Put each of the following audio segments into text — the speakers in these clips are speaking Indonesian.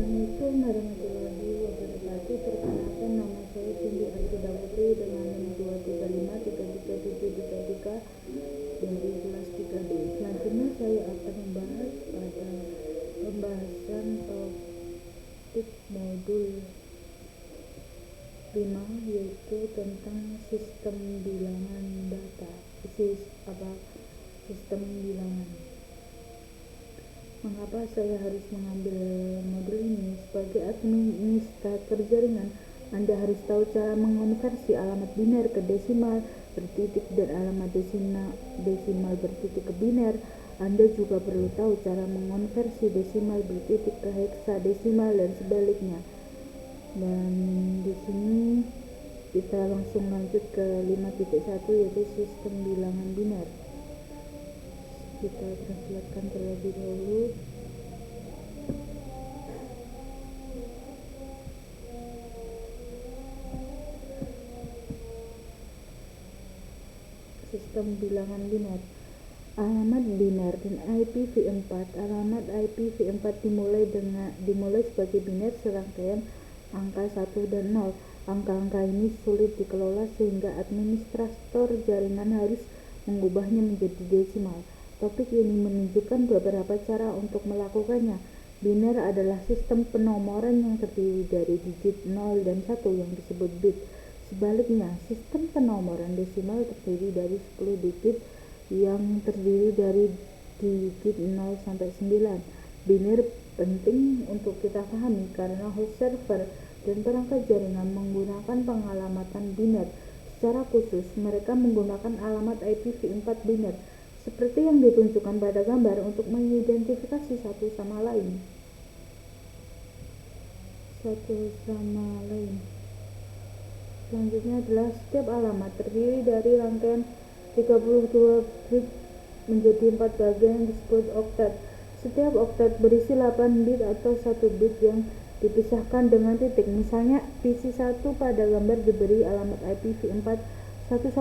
Assalamualaikum warahmatullahi wabarakatuh. Perkenalkan, nama saya Cindy Artida Putri dengan nomor 2353333 dari kelas 3D. Selanjutnya saya akan membahas pada pembahasan topik modul 5, yaitu tentang sistem bilangan data. Sistem bilangan. Mengapa saya harus mengambil modul ini? Sebagai administrator jaringan, Anda harus tahu cara mengonversi alamat biner ke desimal bertitik dan alamat desimal bertitik ke biner. Anda juga perlu tahu cara mengonversi desimal bertitik ke heksadesimal dan sebaliknya. Dan di sini kita langsung lanjut ke 5.1, yaitu sistem bilangan biner. Kita translatekan terlebih dahulu. Sistem bilangan biner. Alamat biner dan IPv4. Alamat IPv4 dimulai sebagai biner serangkaian angka 1 dan 0. Angka-angka ini sulit dikelola sehingga administrator jaringan harus mengubahnya menjadi desimal. Topik ini menunjukkan beberapa cara untuk melakukannya. Biner adalah sistem penomoran yang terdiri dari digit 0 dan 1 yang disebut bit. Sebaliknya, sistem penomoran desimal terdiri dari 10 digit yang terdiri dari digit 0 sampai 9. Biner penting untuk kita pahami karena host server dan perangkat jaringan menggunakan pengalamatan biner. Secara khusus, mereka menggunakan alamat IPv4 biner seperti yang ditunjukkan pada gambar untuk mengidentifikasi satu sama lain. Selanjutnya adalah setiap alamat terdiri dari rangkaian 32 bit menjadi 4 bagian yang disebut oktet. Setiap oktet berisi 8 bit atau 1 bit yang dipisahkan dengan titik. Misalnya PC1 pada gambar diberi alamat IPv4 11000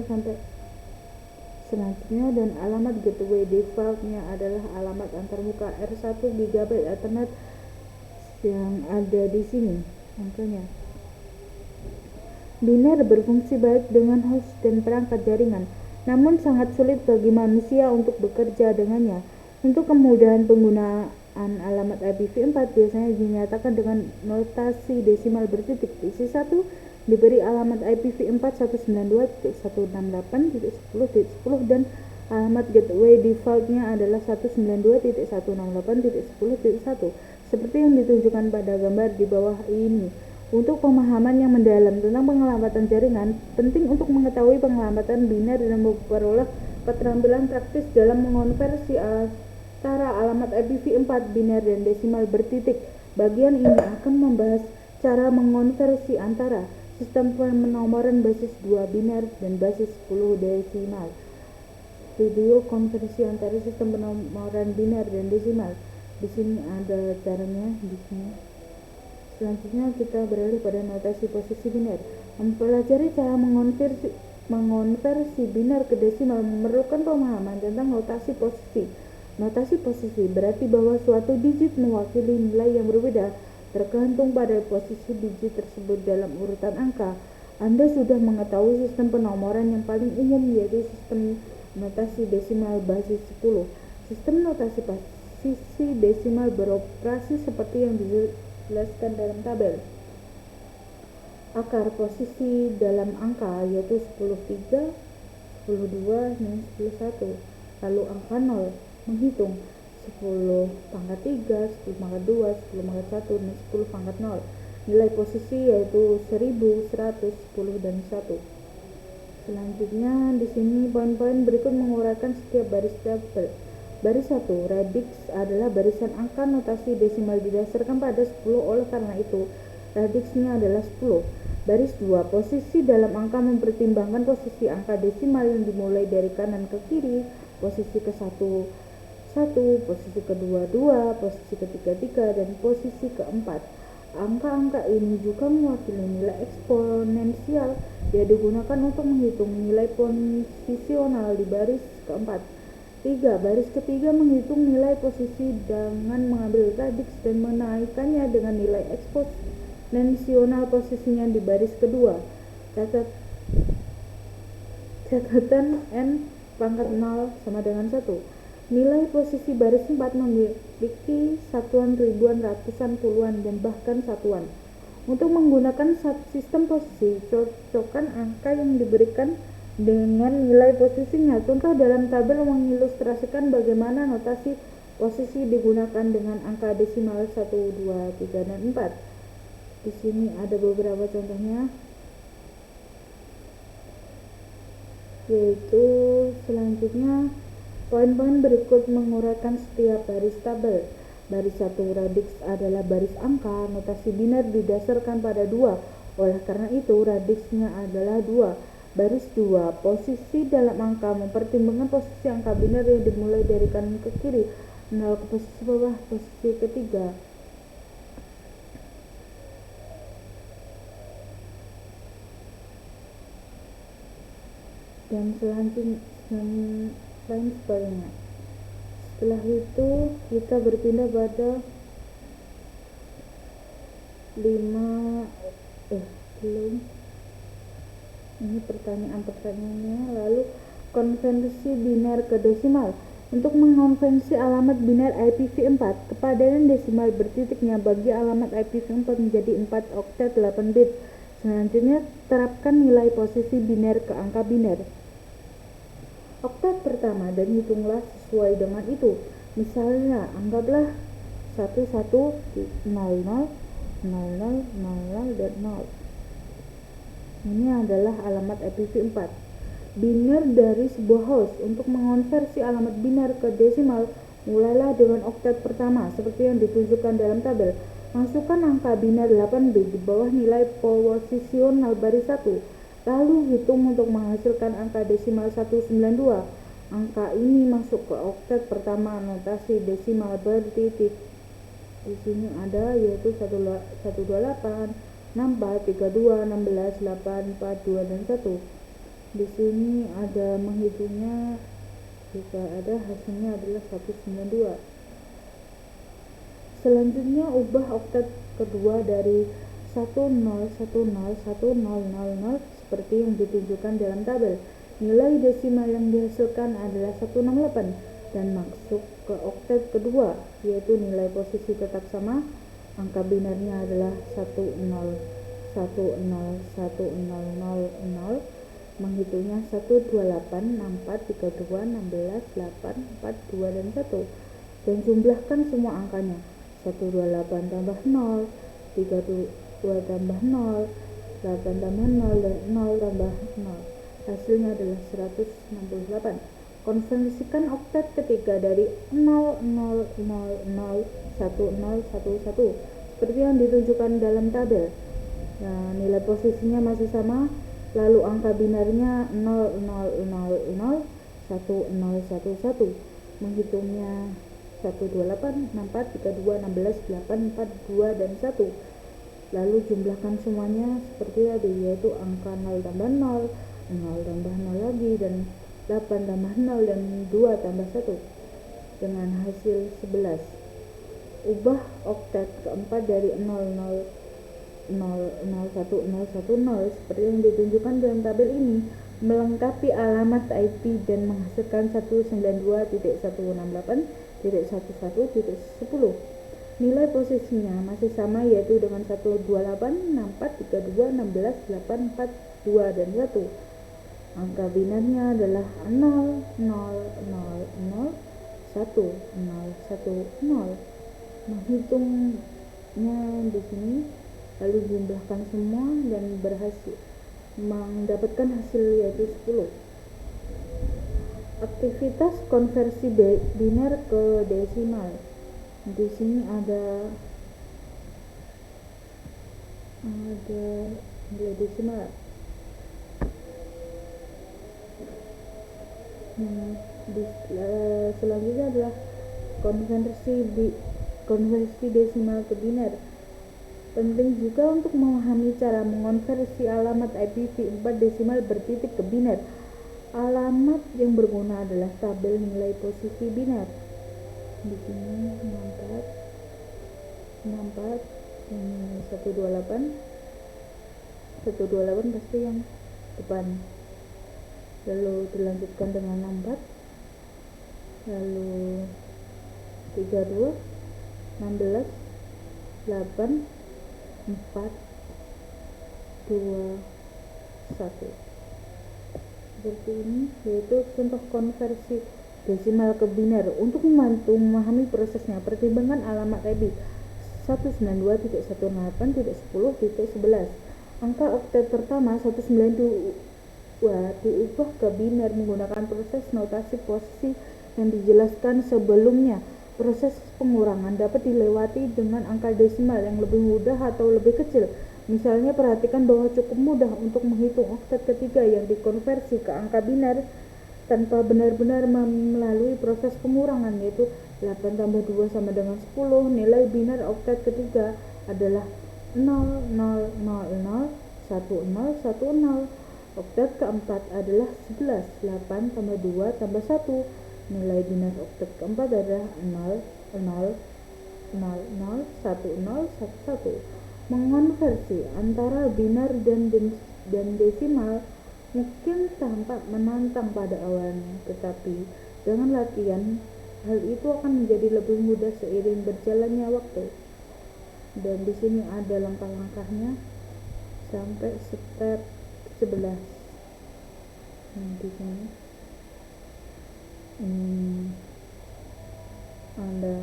sampai selanjutnya, dan alamat gateway defaultnya adalah alamat antarmuka R1 GB Ethernet yang ada di sini angkanya. Biner berfungsi baik dengan host dan perangkat jaringan, namun sangat sulit bagi manusia untuk bekerja dengannya. Untuk kemudahan penggunaan alamat IPv4 biasanya dinyatakan dengan notasi desimal bertitik. PC1 diberi alamat IPv4 192.168.10.10 dan alamat gateway defaultnya adalah 192.168.10.1 seperti yang ditunjukkan pada gambar di bawah ini. Untuk pemahaman yang mendalam tentang pengelamatan jaringan, penting untuk mengetahui pengelamatan biner dan memperoleh keterampilan praktis dalam mengonversi antara alamat IPv4 biner dan desimal bertitik. Bagian ini akan membahas cara mengonversi antara sistem penomoran basis 2 biner dan basis 10 desimal. Video konversi antara sistem penomoran biner dan desimal. Di sini ada caranya di sini. Selanjutnya kita beralih pada notasi posisi biner. Mempelajari cara mengonversi biner ke desimal memerlukan pemahaman tentang notasi posisi. Notasi posisi berarti bahwa suatu digit mewakili nilai yang berbeda tergantung pada posisi digit tersebut dalam urutan angka. Anda sudah mengetahui sistem penomoran yang paling umum, yaitu sistem notasi desimal basis 10. Sistem notasi posisi desimal beroperasi seperti yang dijelaskan dalam tabel. Akar posisi dalam angka yaitu 10 3, 10 2, dan 10 1. Lalu angka 0 menghitung 10 pangkat 3, 10 pangkat 2, 10 pangkat 1, dan 10 pangkat 0. Nilai posisi yaitu 1000, 100, 10, dan 1. Selanjutnya di sini poin-poin berikut menguraikan setiap baris tabel. Baris 1, radix adalah barisan angka notasi desimal didasarkan pada 10, oleh karena itu radixnya adalah 10. Baris 2, posisi dalam angka mempertimbangkan posisi angka desimal yang dimulai dari kanan ke kiri, posisi ke-1 1, posisi kedua 2, posisi ketiga 3, dan posisi keempat. Angka-angka ini juga mewakili nilai eksponensial yang digunakan untuk menghitung nilai posisional di baris keempat. 3. Baris ketiga menghitung nilai posisi dengan mengambil radix dan menaikkannya dengan nilai eksponensial posisinya di baris kedua. Catatan n pangkat 0 sama dengan 1. Nilai posisi baris 4 memiliki satuan ribuan, ratusan, puluhan, dan bahkan satuan. Untuk menggunakan sistem posisi, cocokkan angka yang diberikan dengan nilai posisinya. Contoh dalam tabel mengilustrasikan bagaimana notasi posisi digunakan dengan angka desimal 1, 2, 3, dan 4. Di sini ada beberapa contohnya, yaitu selanjutnya poin-poin berikut menguraikan setiap baris tabel. Baris 1 radix adalah baris angka, notasi biner didasarkan pada 2, oleh karena itu radixnya adalah 2. Baris 2, posisi dalam angka mempertimbangkan posisi angka biner yang dimulai dari kanan ke kiri, 0 ke posisi bawah, posisi ketiga. Dan sebagainya. Setelah itu kita berpindah pada 5 ini pertanyaannya. Lalu konversi biner ke desimal. Untuk mengonversi alamat biner IPv4 kepadatan desimal bertitiknya bagi alamat IPv4 menjadi 4 oktet 8 bit. Selanjutnya terapkan nilai posisi biner ke angka biner oktet pertama dan hitunglah sesuai dengan itu. Misalnya anggaplah 11000000 dan 0. Ini adalah alamat IPv4. Biner dari sebuah host. Untuk mengonversi alamat biner ke desimal, mulailah dengan oktet pertama seperti yang ditunjukkan dalam tabel. Masukkan angka biner 8 bit di bawah nilai posisional baris 1. Lalu hitung untuk menghasilkan angka desimal 192. Angka ini masuk ke oktet pertama notasi desimal bertitik. Di sini ada yaitu 128, 64, 32, 16, 8, 4, 2, dan 1. Di sini ada menghitungnya, jika ada hasilnya adalah 192. Selanjutnya ubah oktet kedua dari 10101000 seperti yang ditunjukkan dalam tabel. Nilai desimal yang dihasilkan adalah 168 dan masuk ke oktet kedua, yaitu nilai posisi tetap sama. Angka binernya adalah 10101000. Menghitungnya 128, 64, 32, 16, 8, 4, 2, dan 1. Dan jumlahkan semua angkanya. 128 tambah 0, 32 tambah 0, 8 tambah 0, dan 0 tambah 0. Hasilnya adalah 168. Konversikan oktet ketiga dari 00001011 seperti yang ditunjukkan dalam tabel. Nah, nilai posisinya masih sama, lalu angka binarnya 00001011. Menghitungnya 128, 64, 32, 16, 8, 4, 2, dan 1. Lalu jumlahkan semuanya seperti tadi, yaitu angka 0 tambah 0, 0 tambah 0 lagi, dan 8 tambah 0, dan 2 tambah 1 dengan hasil 11. Ubah oktet keempat dari 00001010 seperti yang ditunjukkan dalam tabel ini, melengkapi alamat IP dan menghasilkan 192.168.11.10. Nilai posisinya masih sama, yaitu dengan 128, 64, 32, 16, 8, 4, 2, dan 1. Angka binarnya adalah 00001010. Menghitungnya di sini, lalu jumlahkan semua dan berhasil mendapatkan hasil yaitu 10. Aktivitas konversi biner ke desimal. Di sini ada nilai desimal. Selanjutnya adalah konversi desimal ke biner. Penting juga untuk memahami cara mengonversi alamat IPv4 desimal bertitik ke biner. Alamat yang berguna adalah tabel nilai posisi biner. Di sini 64 ini 128 pasti yang depan, lalu dilanjutkan dengan 64, lalu 32, 16, 8, 4, 2, 1 seperti ini, yaitu contoh konversi desimal ke biner. Untuk membantu memahami prosesnya, pertimbangkan alamat IP 192.168.10.11. Angka oktet pertama 192 diubah ke biner menggunakan proses notasi posisi yang dijelaskan sebelumnya. Proses pengurangan dapat dilewati dengan angka desimal yang lebih mudah atau lebih kecil. Misalnya, perhatikan bahwa cukup mudah untuk menghitung oktet ketiga yang dikonversi ke angka biner tanpa benar-benar melalui proses pengurangan, yaitu 8 tambah 2 sama dengan 10. Nilai biner oktet ketiga adalah 00001010. Oktet keempat adalah 11. 8 tambah 2 tambah 1. Nilai biner oktet keempat adalah 00001011. Mengonversi antara biner dan desimal mungkin tampak menantang pada awalnya, tetapi dengan latihan hal itu akan menjadi lebih mudah seiring berjalannya waktu. Dan di sini ada langkah-langkahnya sampai step 11. Di sini ada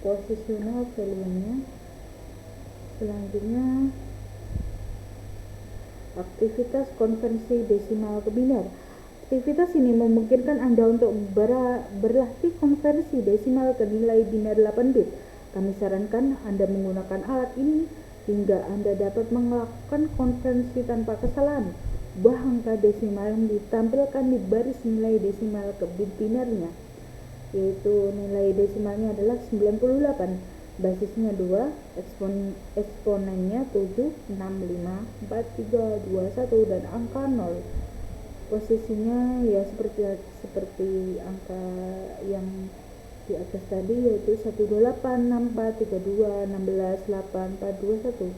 positional value-nya. Selanjutnya aktivitas konversi desimal ke biner. Aktivitas ini memungkinkan Anda untuk berlatih konversi desimal ke nilai biner 8 bit. Kami sarankan Anda menggunakan alat ini hingga Anda dapat melakukan konversi tanpa kesalahan. Ubah angka desimal yang ditampilkan di baris nilai desimal ke bit binernya, yaitu nilai desimalnya adalah 98, basisnya 2, eksponennya 7, 6, 5, 4, 3, 2, 1, dan angka 0. Posisinya ya seperti angka yang di atas tadi, yaitu 128, 64, 32, 16, 8, 4, 2, 1.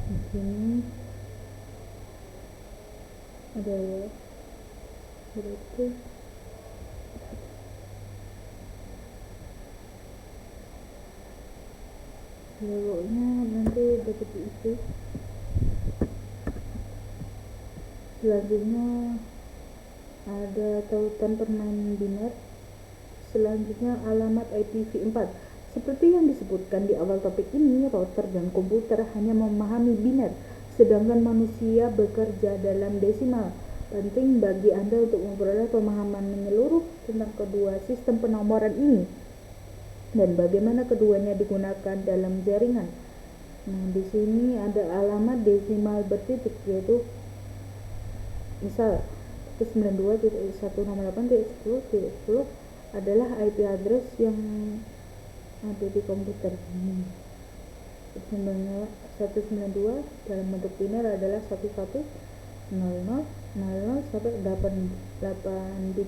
Di sini ada ya, berarti logonya nanti dapat diisi. Selanjutnya ada tautan permainan biner. Selanjutnya alamat IPv4. Seperti yang disebutkan di awal topik ini, router dan komputer hanya memahami biner, sedangkan manusia bekerja dalam desimal. Penting bagi Anda untuk memperoleh pemahaman menyeluruh tentang kedua sistem penomoran ini dan bagaimana keduanya digunakan dalam jaringan. Nah, di sini ada alamat desimal bertitik, yaitu misal 192.168.10.10 adalah IP address yang ada di komputer. 192 dalam bentuk biner adalah 1100 sampai 8 bit.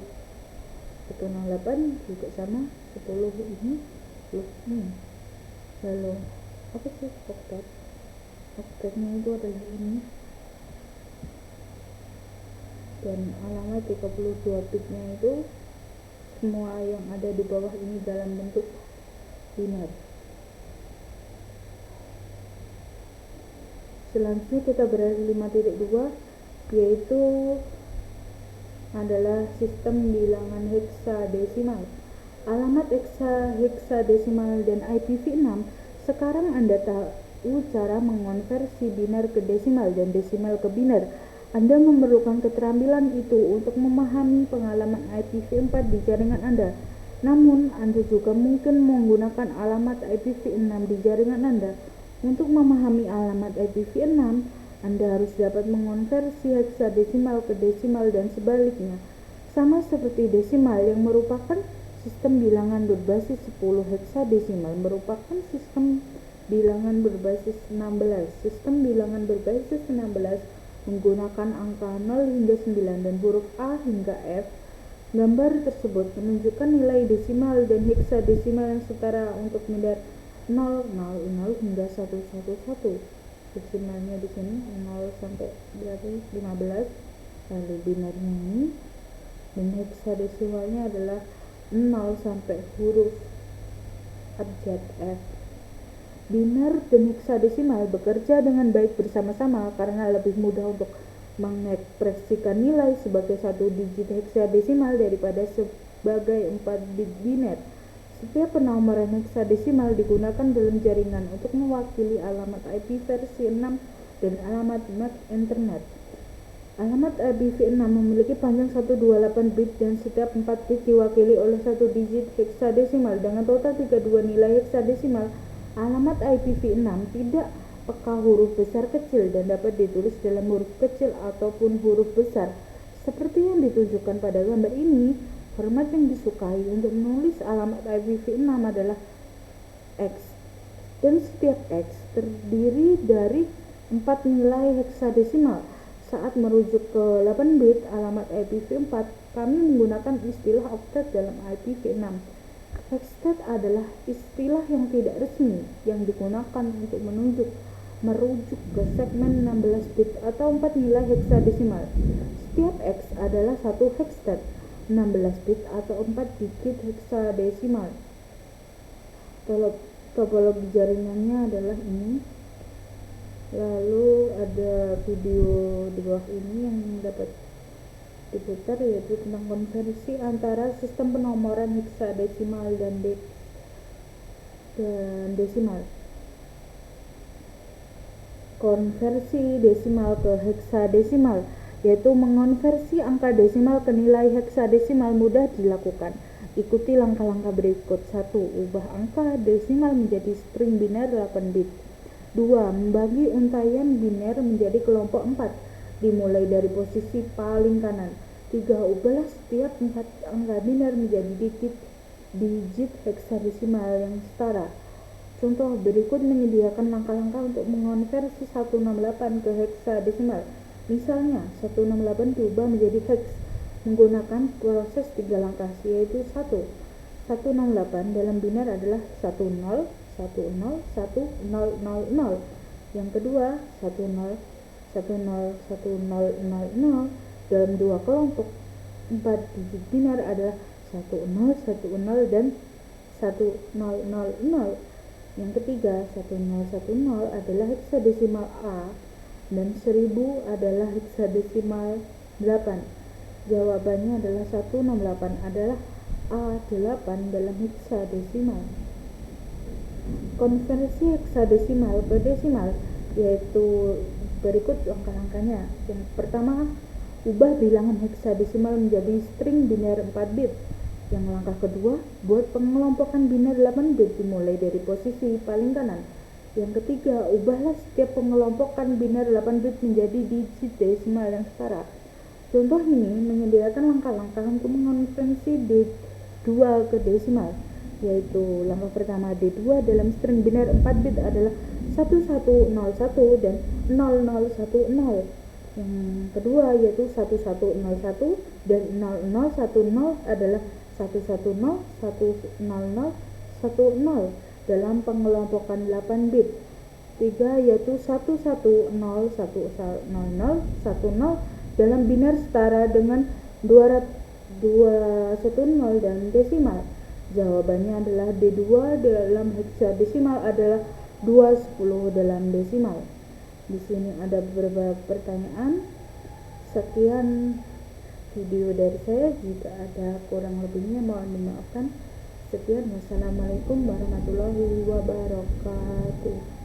108 juga sama, 10 ini 10 ini. Lalu apa sih oktet? Oktetnya itu adalah ini, dan alamat 32 bitnya itu semua yang ada di bawah ini dalam bentuk biner. Selanjutnya kita berada di 5.2, yaitu adalah sistem bilangan heksadesimal. Alamat heksadesimal dan IPv6. Sekarang Anda tahu cara mengonversi biner ke desimal dan desimal ke biner. Anda memerlukan keterampilan itu untuk memahami pengalaman IPv4 di jaringan Anda. Namun, Anda juga mungkin menggunakan alamat IPv6 di jaringan Anda. Untuk memahami alamat IPv6, Anda harus dapat mengonversi heksadesimal ke desimal dan sebaliknya. Sama seperti desimal yang merupakan sistem bilangan berbasis 10, heksadesimal merupakan sistem bilangan berbasis 16. Sistem bilangan berbasis 16 menggunakan angka 0 hingga 9 dan huruf A hingga F. Gambar tersebut menunjukkan nilai desimal dan heksadesimal yang setara untuk biner 0, 0, 0 hingga 111. Desimalnya di sini 0 sampai berapa? 15. Lalu binarnya ini, dan heksadesimalnya adalah 0 sampai huruf abjad F. Binar dan heksadesimal bekerja dengan baik bersama-sama karena lebih mudah untuk mengekspresikan nilai sebagai satu digit heksadesimal daripada sebagai 4 bit biner. Setiap penomoran heksadesimal digunakan dalam jaringan untuk mewakili alamat IP versi 6 dan alamat MAC Internet. Alamat IPv6 memiliki panjang 128 bit dan setiap 4 bit diwakili oleh satu digit heksadesimal dengan total 32 nilai heksadesimal. Alamat IPv6 tidak peka huruf besar kecil dan dapat ditulis dalam huruf kecil ataupun huruf besar. Seperti yang ditunjukkan pada gambar ini, format yang disukai untuk menulis alamat IPv6 adalah X, dan setiap X terdiri dari 4 nilai heksadesimal. Saat merujuk ke 8 bit alamat IPv4, kami menggunakan istilah oktet dalam IPv6. Hextet adalah istilah yang tidak resmi yang digunakan untuk merujuk ke segmen 16 bit atau 4 nilai heksadesimal. Setiap X adalah satu hextet 16 bit atau 4 digit heksadesimal. Topologi jaringannya adalah ini. Lalu ada video di bawah ini yang dapat diputar, yaitu tentang konversi antara sistem penomoran heksadesimal dan desimal. Konversi desimal ke heksadesimal, yaitu mengonversi angka desimal ke nilai heksadesimal, mudah dilakukan. Ikuti langkah-langkah berikut. 1. Ubah angka desimal menjadi string biner 8 bit. 2. Membagi untayan biner menjadi kelompok 4, dimulai dari posisi paling kanan. 3. Ubahlah setiap 4 angka biner menjadi digit heksadesimal yang setara. Contoh berikut menyediakan langkah-langkah untuk mengonversi 168 ke heksadesimal. Misalnya, 168 diubah menjadi hex menggunakan proses 3 langkah, yaitu 1. 168 dalam biner adalah 10, 10, 1000. Yang kedua, 10, 10, 1000 dalam 2 kelompok 4 digit biner adalah 10, 10, dan 1000. Yang ketiga, 1010 adalah heksadesimal A dan 1000 adalah heksadesimal 8. Jawabannya adalah 168 adalah A8 dalam heksadesimal. Konversi heksadesimal ke desimal, yaitu berikut langkah-langkahnya. Yang pertama, ubah bilangan heksadesimal menjadi string biner 4 bit. Yang langkah kedua, buat pengelompokan biner 8 bit dimulai dari posisi paling kanan. Yang ketiga, ubahlah setiap pengelompokan biner 8 bit menjadi digit desimal yang setara. Contoh ini menyediakan langkah-langkah untuk mengonversi D2 ke desimal, yaitu langkah pertama, D2 dalam string biner 4 bit adalah 1101 dan 0010. Yang kedua yaitu 1101 dan 0010 adalah 110, 100, 10 dalam pengelompokan 8 bit. 3 yaitu 110, 10, 10 dalam biner setara dengan 210 dan desimal. Jawabannya adalah D2 dalam heksadesimal adalah 210 dalam desimal. Di sini ada beberapa pertanyaan. Sekian video dari saya, jika ada kurang lebihnya mohon dimaafkan. Sekian, wassalamualaikum warahmatullahi wabarakatuh.